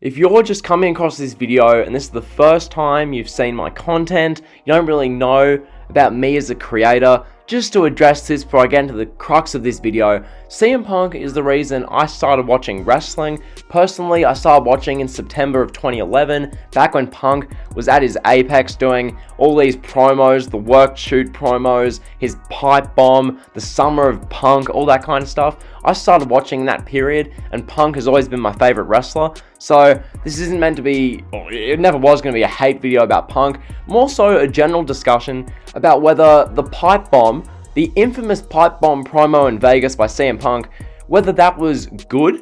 If you're just coming across this video and this is the first time you've seen my content, you don't really know about me as a creator, just to address this before I get into the crux of this video, CM Punk is the reason I started watching wrestling. Personally, I started watching in September of 2011, back when Punk was at his apex doing all these promos, the work shoot promos, his pipe bomb, the summer of Punk, all that kind of stuff. I started watching that period, and Punk has always been my favorite wrestler. So this isn't meant to be, or it never was going to be a hate video about Punk, more so a general discussion about whether the pipe bomb, the infamous pipe bomb promo in Vegas by CM Punk, whether that was good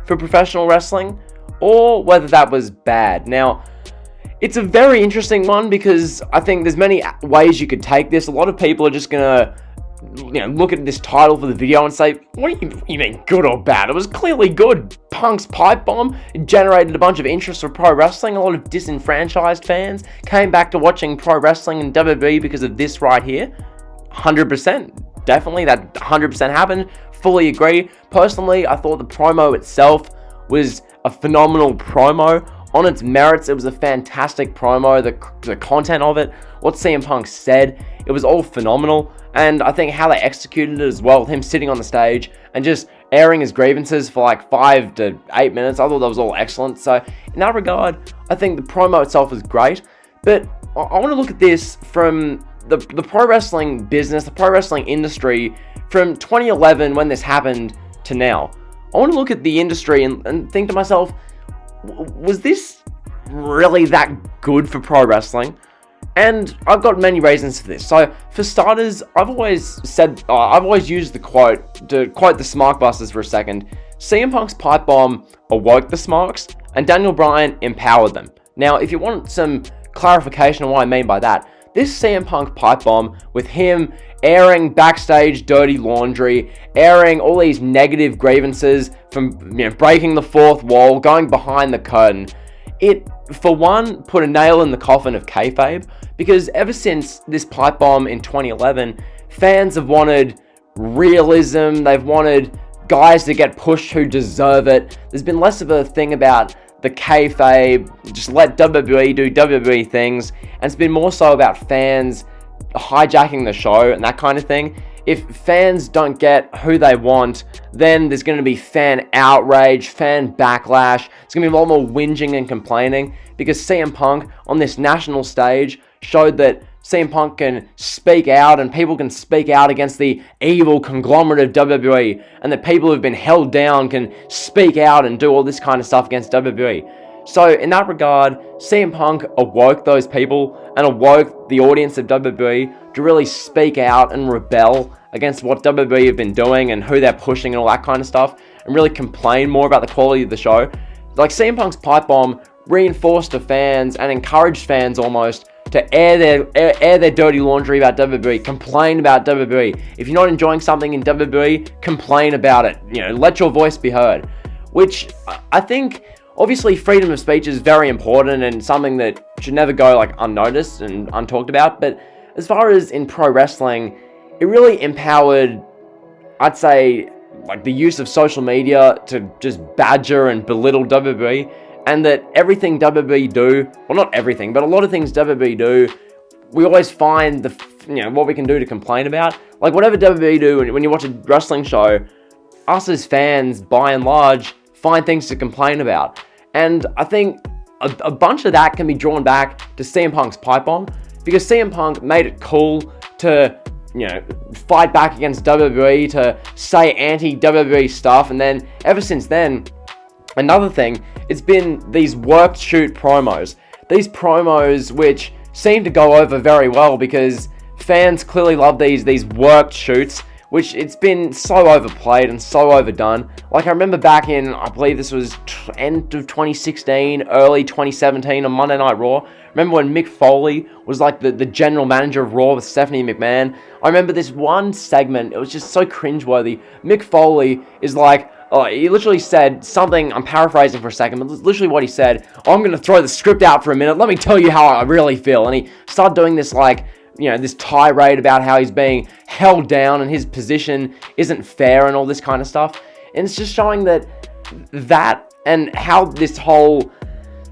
for professional wrestling or whether that was bad. Now, it's a very interesting one because I think there's many ways you could take this. A lot of people are just gonna look at this title for the video and say, what do you mean good or bad? It was clearly good. Punk's pipe bomb generated a bunch of interest for pro wrestling. A lot of disenfranchised fans came back to watching pro wrestling and WWE because of this right here. 100%. Definitely, that 100% happened. Fully agree. Personally, I thought the promo itself was a phenomenal promo. On its merits, it was a fantastic promo. The content of it, what CM Punk said, it was all phenomenal. And I think how they executed it as well, with him sitting on the stage and just airing his grievances for like 5 to 8 minutes, I thought that was all excellent. So in that regard, I think the promo itself was great. But I want to look at this from the pro wrestling business, the pro wrestling industry, from 2011 when this happened to now. I want to look at the industry and think to myself, was this really that good for pro wrestling? And I've got many reasons for this. So for starters, I've always used the quote, to quote the Smarkbusters for a second, CM Punk's pipe bomb awoke the Smarks and Daniel Bryan empowered them. Now, if you want some clarification on what I mean by that, this CM Punk pipe bomb, with him airing backstage dirty laundry, airing all these negative grievances from breaking the fourth wall, going behind the curtain, it, for one, put a nail in the coffin of kayfabe, because ever since this pipe bomb in 2011, fans have wanted realism, they've wanted guys to get pushed who deserve it. There's been less of a thing about the kayfabe, just let WWE do WWE things, and it's been more so about fans hijacking the show and that kind of thing. If fans don't get who they want, then there's going to be fan outrage, fan backlash. It's going to be a lot more whinging and complaining, because CM Punk on this national stage showed that CM Punk can speak out, and people can speak out against the evil conglomerate of WWE, and that people who've been held down can speak out and do all this kind of stuff against WWE. So in that regard, CM Punk awoke those people and awoke the audience of WWE to really speak out and rebel against what WWE have been doing and who they're pushing and all that kind of stuff, and really complain more about the quality of the show. Like, CM Punk's pipe bomb reinforced to fans and encouraged fans almost to air their dirty laundry about WWE, complain about WWE. If you're not enjoying something in WWE, complain about it. Let your voice be heard. Which I think, obviously, freedom of speech is very important and something that should never go unnoticed and untalked about. But as far as in pro wrestling, it really empowered, I'd say, the use of social media to just badger and belittle WWE. And that everything WWE do, well, not everything, but a lot of things WWE do, we always find what we can do to complain about. Like, whatever WWE do, when you watch a wrestling show, us as fans, by and large, find things to complain about. And I think a bunch of that can be drawn back to CM Punk's pipe bomb, because CM Punk made it cool to, fight back against WWE, to say anti-WWE stuff, and then, ever since then, another thing, it's been these worked shoot promos. These promos which seem to go over very well because fans clearly love these worked shoots, which it's been so overplayed and so overdone. Like, I remember back in, I believe this was end of 2016, early 2017 on Monday Night Raw. Remember when Mick Foley was like the general manager of Raw with Stephanie McMahon? I remember this one segment, it was just so cringeworthy. Mick Foley is like, he literally said something, I'm paraphrasing for a second, but literally what he said, I'm going to throw the script out for a minute, let me tell you how I really feel. And he started doing this this tirade about how he's being held down and his position isn't fair and all this kind of stuff. And it's just showing that and how this whole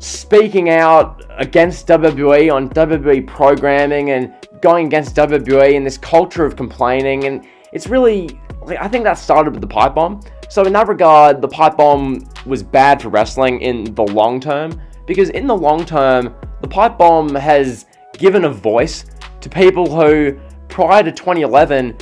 speaking out against WWE on WWE programming and going against WWE and this culture of complaining. And it's really, I think that started with the pipe bomb. So in that regard, the pipe bomb was bad for wrestling in the long term, because in the long term, the pipe bomb has given a voice to people who, prior to 2011,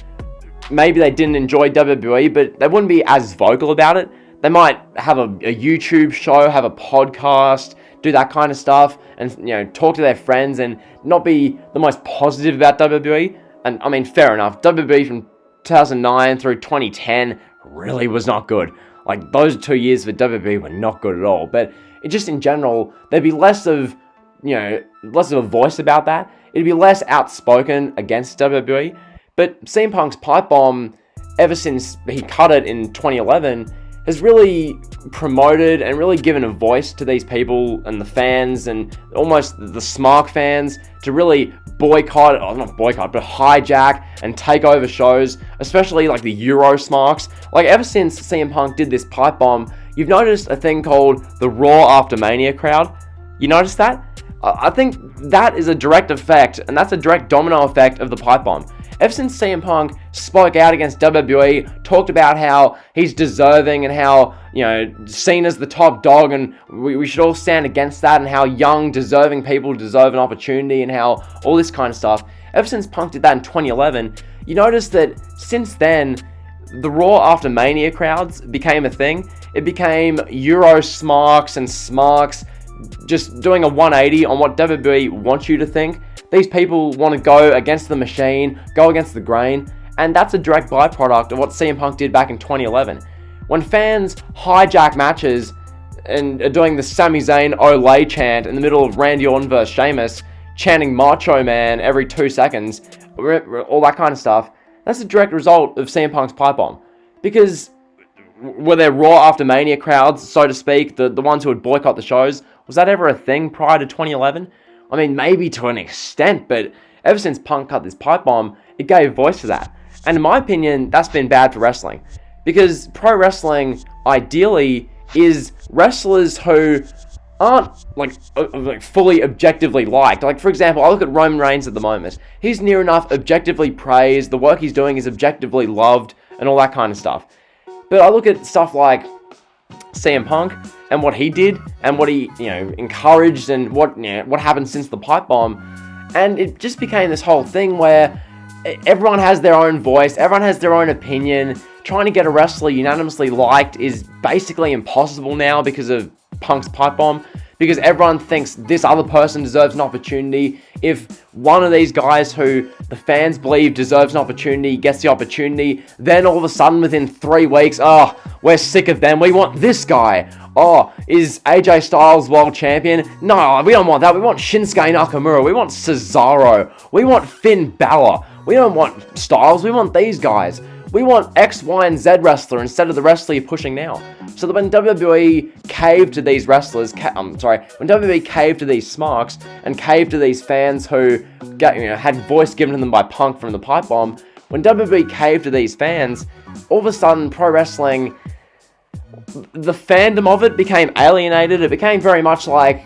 maybe they didn't enjoy WWE, but they wouldn't be as vocal about it. They might have a YouTube show, have a podcast, do that kind of stuff, and talk to their friends and not be the most positive about WWE. And I mean, fair enough. WWE from 2009 through 2010 really was not good. Like, those 2 years for WWE were not good at all. But it just in general, there'd be less of a voice about that. It'd be less outspoken against WWE. But CM Punk's pipe bomb, ever since he cut it in 2011, has really promoted and really given a voice to these people and the fans and almost the smart fans to really not boycott, but hijack and take over shows, especially like the Euro smarks. Like, ever since CM Punk did this pipe bomb, you've noticed a thing called the Raw After Mania crowd. You noticed that? I think that is a direct effect, and that's a direct domino effect of the pipe bomb. Ever since CM Punk spoke out against WWE, talked about how he's deserving and how, seen as the top dog, and we should all stand against that, and how young, deserving people deserve an opportunity, and how all this kind of stuff. Ever since Punk did that in 2011, you notice that since then, the Raw After Mania crowds became a thing. It became Euro smarks and smarks just doing a 180 on what WWE wants you to think. These people want to go against the machine, go against the grain, and that's a direct byproduct of what CM Punk did back in 2011. When fans hijack matches and are doing the Sami Zayn Olay chant in the middle of Randy Orton vs. Sheamus, chanting Macho Man every 2 seconds, all that kind of stuff, that's a direct result of CM Punk's pipe bomb. Because were there Raw After Mania crowds, so to speak, the ones who would boycott the shows? Was that ever a thing prior to 2011? I mean, maybe to an extent, but ever since Punk cut this pipe bomb, it gave voice to that. And in my opinion, that's been bad for wrestling. Because pro wrestling, ideally, is wrestlers who aren't like fully objectively liked. Like, for example, I look at Roman Reigns at the moment. He's near enough objectively praised, the work he's doing is objectively loved, and all that kind of stuff. But I look at stuff like CM Punk and what he did and what he encouraged and what happened since the pipe bomb, and it just became this whole thing where everyone has their own voice, everyone has their own opinion. Trying to get a wrestler unanimously liked is basically impossible now because of Punk's pipe bomb, because everyone thinks this other person deserves an opportunity. If one of these guys who the fans believe deserves an opportunity gets the opportunity, then all of a sudden within 3 weeks, we're sick of them, we want this guy. Is AJ Styles world champion? No, we don't want that. We want Shinsuke Nakamura. We want Cesaro. We want Finn Balor. We don't want Styles. We want these guys. We want X, Y, and Z wrestler instead of the wrestler you're pushing now. So that when WWE caved to these wrestlers, when WWE caved to these smarks and caved to these fans who had voice given to them by Punk from the pipe bomb, when WWE caved to these fans, all of a sudden pro wrestling, the fandom of it became alienated. It became very much like,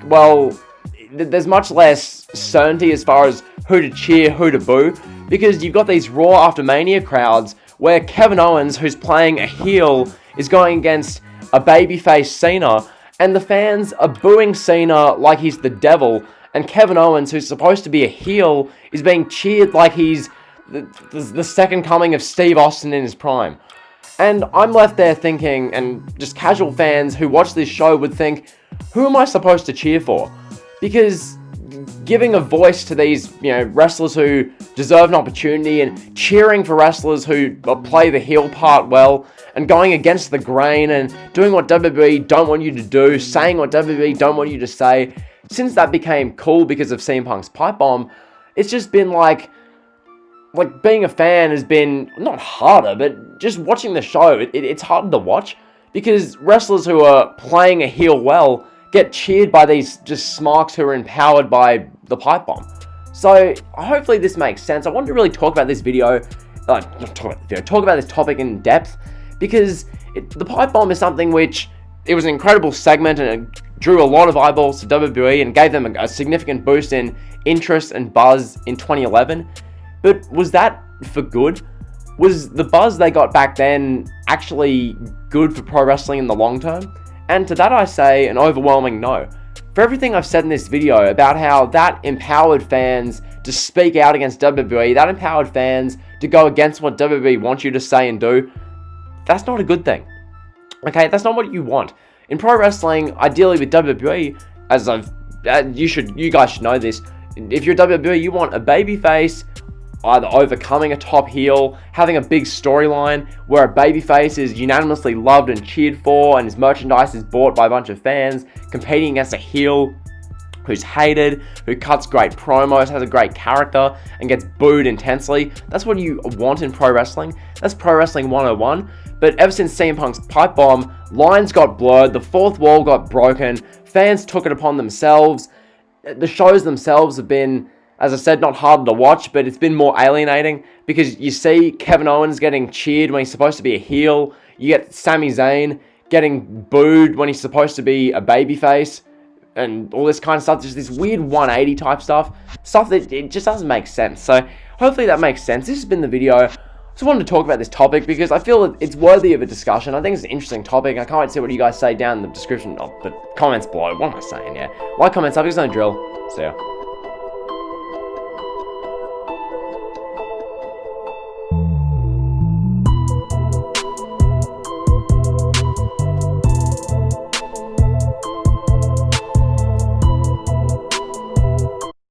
there's much less certainty as far as who to cheer, who to boo, because you've got these Raw After Mania crowds where Kevin Owens, who's playing a heel, is going against a babyface Cena, and the fans are booing Cena like he's the devil, and Kevin Owens, who's supposed to be a heel, is being cheered like he's the second coming of Steve Austin in his prime. And I'm left there thinking, and just casual fans who watch this show would think, who am I supposed to cheer for? Because giving a voice to these, wrestlers who deserve an opportunity and cheering for wrestlers who play the heel part well and going against the grain and doing what WWE don't want you to do, saying what WWE don't want you to say, since that became cool because of CM Punk's pipe bomb, it's just been like being a fan has been not harder, but just watching the show, it's harder to watch because wrestlers who are playing a heel well get cheered by these just smarks who are empowered by the pipe bomb. So hopefully this makes sense. I wanted to really talk about this video, talk about this topic in depth, because the pipe bomb is something which, it was an incredible segment and a drew a lot of eyeballs to WWE and gave them a significant boost in interest and buzz in 2011. But was that for good? Was the buzz they got back then actually good for pro wrestling in the long term? And to that I say an overwhelming no. For everything I've said in this video about how that empowered fans to speak out against WWE, that empowered fans to go against what WWE wants you to say and do, that's not a good thing. Okay, that's not what you want. In pro wrestling, ideally with WWE, you guys should know this, if you're WWE, you want a babyface either overcoming a top heel, having a big storyline where a babyface is unanimously loved and cheered for, and his merchandise is bought by a bunch of fans, competing against a heel who's hated, who cuts great promos, has a great character, and gets booed intensely. That's what you want in pro wrestling. That's Pro Wrestling 101. But ever since CM Punk's pipe bomb, lines got blurred, the fourth wall got broken, fans took it upon themselves. The shows themselves have been, as I said, not harder to watch, but it's been more alienating because you see Kevin Owens getting cheered when he's supposed to be a heel. You get Sami Zayn getting booed when he's supposed to be a babyface, and all this kind of stuff. Just this weird 180 type stuff that it just doesn't make sense. So hopefully that makes sense. This has been the video. I just wanted to talk about this topic because I feel that it's worthy of a discussion. I think it's an interesting topic. I can't wait to see what you guys say down in the description of the comments below. What am I saying? Yeah, like, comment, subjects, no drill. See ya.